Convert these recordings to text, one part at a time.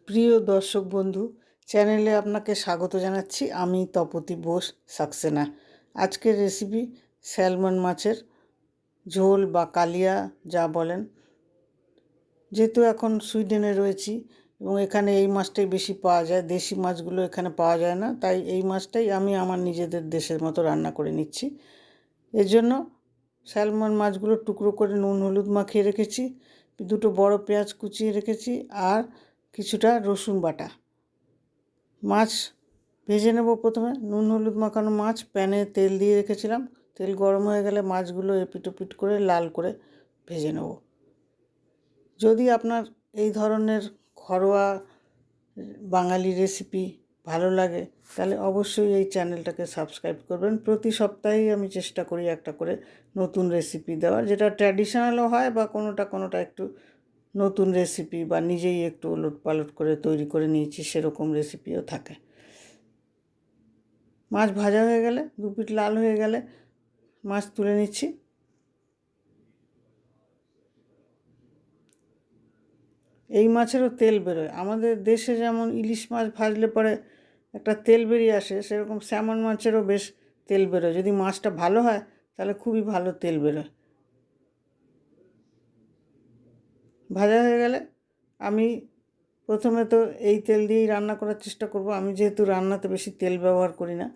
প্রিয় দর্শক বন্ধু, চ্যানেলে আপনাকে স্বাগত জানাচ্ছি। আমি তপতী বোস সাক্সেনা। আজকের রেসিপি স্যালমন মাছের ঝোল বা কালিয়া যা বলেন। যেহেতু এখন সুইডেনে রয়েছি এবং এখানে এই মাছটাই বেশি পাওয়া যায়, দেশি মাছগুলো এখানে পাওয়া যায় না, তাই এই মাছটাই আমি আমার নিজেদের দেশের মতো রান্না করে নিচ্ছি। এর জন্য স্যালমন মাছগুলো টুকরো করে নুন হলুদ মাখিয়ে রেখেছি, দুটো বড় পেঁয়াজ কুচিয়ে রেখেছি আর কিছুটা রসুন বাটা। মাছ ভেজে নেব। প্রথমে নুন হলুদ মাখানো মাছ প্যানে তেল দিয়ে রেখেছিলাম। তেল গরম হয়ে গেলে মাছগুলো এপিট ওপিট করে লাল করে ভেজে নেব। যদি আপনার এই ধরনের ঘরোয়া বাঙালি রেসিপি ভালো লাগে তাহলে অবশ্যই এই চ্যানেলটাকে সাবস্ক্রাইব করবেন। প্রতি সপ্তাহেই আমি চেষ্টা করি একটা করে নতুন রেসিপি দেওয়ার, যেটা ট্র্যাডিশনালও হয় বা কোনোটা একটু নতুন রেসিপি বা নিজেই একটু ওলটপালট করে তৈরি করে নিয়েছি সেরকম রেসিপিও থাকে। মাছ ভাজা হয়ে গেলে, দু পিঠ লাল হয়ে গেলে মাছ তুলে নিচ্ছি। এই মাছেরও তেল বেরোয়। আমাদের দেশে যেমন ইলিশ মাছ ভাজলে পরে একটা তেল বেরিয়ে আসে, সেরকম স্যামন মাছেরও বেশ তেল বেরোয়। যদি মাছটা ভালো হয় তাহলে খুবই ভালো তেল বেরোয়। ভাজা হয়ে গেলে আমি প্রথমে তো এই তেল দিয়েই রান্না করার চেষ্টা করব। আমি যেহেতু রান্নাতে বেশি তেল ব্যবহার করি না,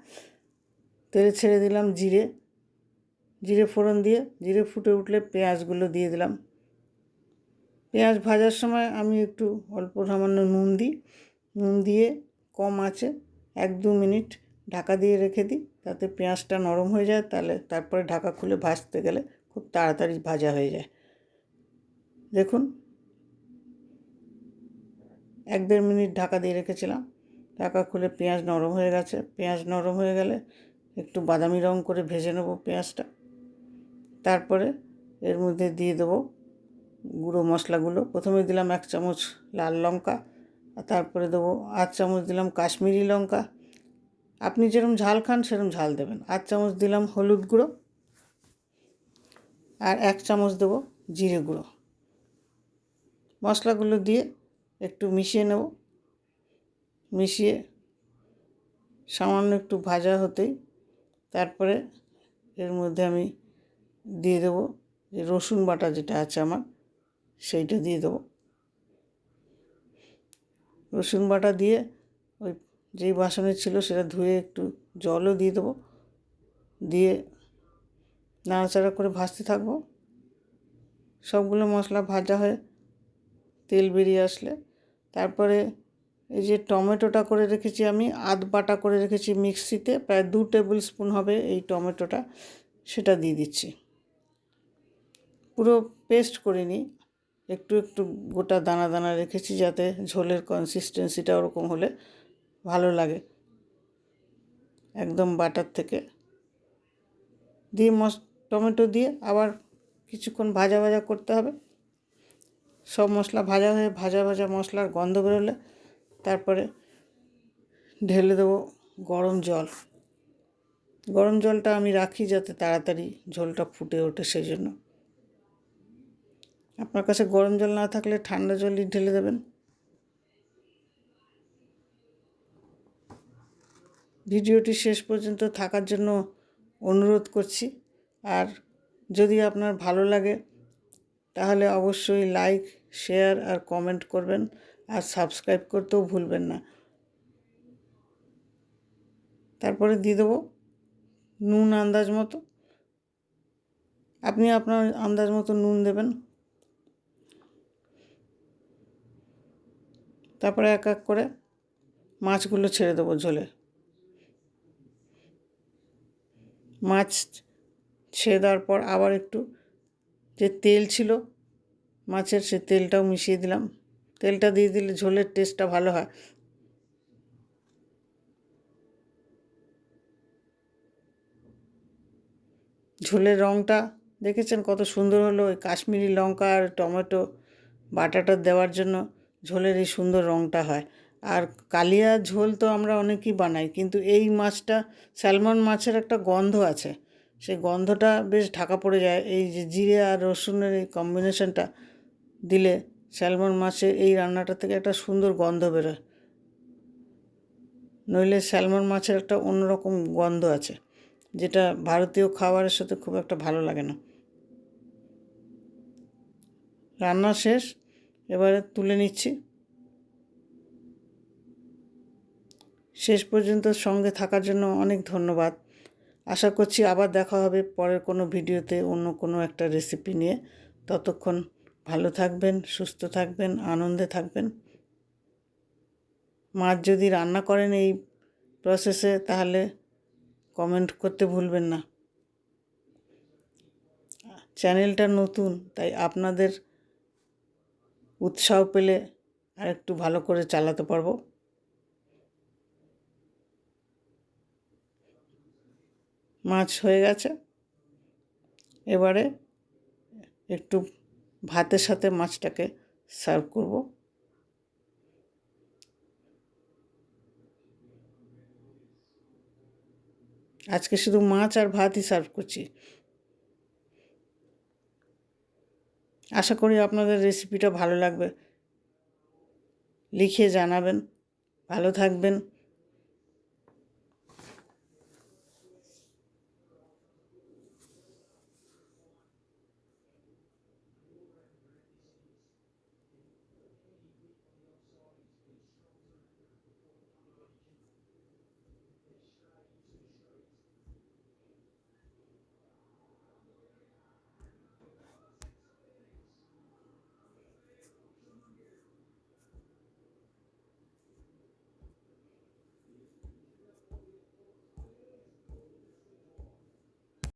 তেলে ছেড়ে দিলাম জিরে ফোড়ন দিয়ে, জিরে ফুটে উঠলে পেঁয়াজগুলো দিয়ে দিলাম। পেঁয়াজ ভাজার সময় আমি একটু অল্প সামান্য নুন দিয়ে কম আঁচে 1-2 মিনিট ঢাকা দিয়ে রেখে দিই, তাতে পেঁয়াজটা নরম হয়ে যায়। তারপরে ঢাকা খুলে ভাজতে গেলে খুব তাড়াতাড়ি ভাজা হয়ে যায়। দেখুন 1-1.5 মিনিট ঢাকা দিয়ে রেখেছিলাম, ঢাকা খুলে পেঁয়াজ নরম হয়ে গেছে। পেঁয়াজ নরম হয়ে গেলে একটু বাদামি রঙ করে ভেজে নেব পেঁয়াজটা। তারপরে এর মধ্যে দিয়ে দেবো গুঁড়ো মশলাগুলো। প্রথমে দিলাম 1 চামচ লাল লঙ্কা, আর তারপরে দেবো 8 চামচ দিলাম কাশ্মীরি লঙ্কা। আপনি যেরকম ঝাল খান সেরকম ঝাল দেবেন। 8 চামচ দিলাম হলুদ গুঁড়ো, আর 1 চামচ দেবো জিরে গুঁড়ো। মশলাগুলো দিয়ে একটু মিশিয়ে নেব। মিশিয়ে সামান্য একটু ভাজা হতেই তারপরে এর মধ্যে আমি দিয়ে দেবো যে রসুন বাটা যেটা আছে আমার, সেইটা দিয়ে দেবো। রসুন বাটা দিয়ে ওই যেই বাসনে ছিল সেটা ধুয়ে একটু জলও দিয়ে দেবো, দিয়ে নাড়াচাড়া করে ভাজতে থাকবো। সবগুলো মশলা ভাজা হয়ে তেল বেরিয়ে আসলে তারপরে এই যে টমেটোটা করে রেখেছি, আমি আধ বাটা করে রেখেছি মিক্সিতে, প্রায় 2 টেবিল স্পুন হবে এই টমেটোটা, সেটা দিয়ে দিচ্ছি। পুরো পেস্ট করিনি, একটু একটু গোটা দানা দানা রেখেছি যাতে ঝোলের কনসিস্টেন্সিটা ওরকম হলে ভালো লাগে। একদম বাটার থেকে দিয়ে টমেটো দিয়ে আবার কিছুক্ষণ ভাজা ভাজা করতে হবে। সব মশলা ভাজা হয়ে ভাজা ভাজা মশলার গন্ধ বেরোলে তারপরে ঢেলে দেবো গরম জল। গরম জলটা আমি রাখি যাতে তাড়াতাড়ি ঝোলটা ফুটে ওঠে, সেই জন্য। আপনার কাছে গরম জল না থাকলে ঠান্ডা জলই ঢেলে দেবেন। ভিডিওটি শেষ পর্যন্ত থাকার জন্য অনুরোধ করছি। আর যদি আপনার ভালো লাগে তাহলে অবশ্যই লাইক, শেয়ার আর কমেন্ট করবেন, আর সাবস্ক্রাইব করতেও ভুলবেন না। তারপরে দিয়ে দেবো নুন আন্দাজ মতো। আপনি আপনার আন্দাজ মতো নুন দেবেন। তারপরে এক এক করে মাছগুলো ছেড়ে দেবো ঝোলে। মাছ ছেড়ে দেওয়ার পর আবার একটু যে তেল ছিল মাছের, সে তেলটাও মিশিয়ে দিলাম। তেলটা দিয়ে দিলে ঝোলের টেস্টটা ভালো হয়। ঝোলের রঙটা দেখেছেন কত সুন্দর হলো? ওই কাশ্মীরি লঙ্কা আর টমেটো বাটাটা দেওয়ার জন্য ঝোলের এই সুন্দর রঙটা হয়। আর কালিয়া ঝোল তো আমরা অনেকেই বানাই, কিন্তু এই মাছটা স্যালমন মাছের একটা গন্ধ আছে, সেই গন্ধটা বেশ ঢাকা পড়ে যায়। এই যে জিরে আর রসুনের এই কম্বিনেশনটা দিলে স্যালমন মাছের এই রান্নাটা থেকে একটা সুন্দর গন্ধ বেরোয়, নইলে স্যালমন মাছের একটা অন্যরকম গন্ধ আছে, যেটা ভারতীয় খাবারের সাথে খুব একটা ভালো লাগে না। রান্না শেষ, এবারে তুলে নিচ্ছি। শেষ পর্যন্ত সঙ্গে থাকার জন্য অনেক ধন্যবাদ। আশা করছি আবার দেখা হবে পরের কোনো ভিডিওতে অন্য কোনো একটা রেসিপি নিয়ে। ততক্ষণ ভালো থাকবেন, সুস্থ থাকবেন, আনন্দে থাকবেন। মাছ যদি রান্না করেন এই প্রসেসে তাহলে কমেন্ট করতে ভুলবেন না। চ্যানেলটা নতুন, তাই আপনাদের উৎসাহ পেলে আর একটু ভালো করে চালাতে পারবো। মাছ হয়ে গেছে, এবারে একটু ভাতের সাথে মাছটাকে সার্ভ করব। আজকে শুধু মাছ আর ভাতই সার্ভ করছি। আশা করি আপনাদের রেসিপিটা ভালো লাগবে। লিখে জানাবেন। ভালো থাকবেন।